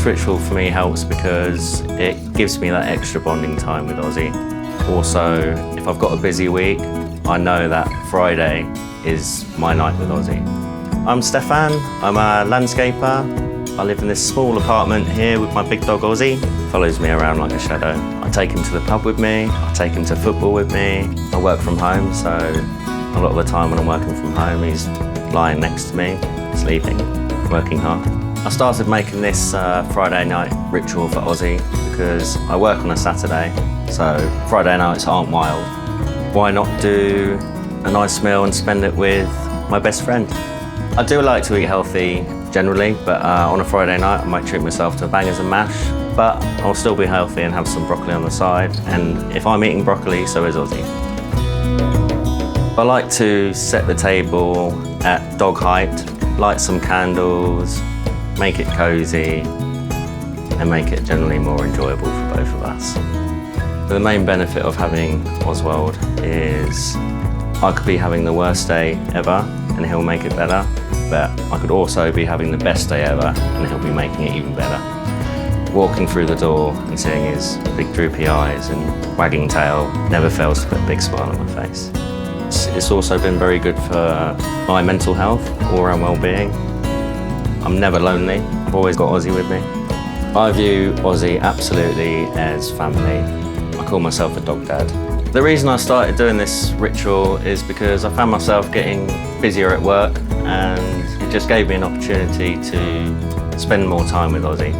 This ritual for me helps because it gives me that extra bonding time with Ozzy. Also, if I've got a busy week, I know that Friday is my night with Ozzy. I'm Stefan, I'm a landscaper. I live in this small apartment here with my big dog Ozzy. Follows me around like a shadow. I take him to the pub with me, I take him to football with me. I work from home, so a lot of the time when I'm working from home, he's lying next to me, sleeping, working hard. I started making this Friday night ritual for Ozzy because I work on a Saturday, so Friday nights aren't wild. Why not do a nice meal and spend it with my best friend? I do like to eat healthy generally, but on a Friday night I might treat myself to bangers and mash, but I'll still be healthy and have some broccoli on the side, and if I'm eating broccoli, so is Ozzy. I like to set the table at dog height, light some candles, make it cosy, and make it generally more enjoyable for both of us. The main benefit of having Oswald is I could be having the worst day ever and he'll make it better, but I could also be having the best day ever and he'll be making it even better. Walking through the door and seeing his big droopy eyes and wagging tail never fails to put a big smile on my face. It's also been very good for my mental health, all-around well-being. I'm never lonely, I've always got Ozzy with me. I view Ozzy absolutely as family. I call myself a dog dad. The reason I started doing this ritual is because I found myself getting busier at work and it just gave me an opportunity to spend more time with Ozzy.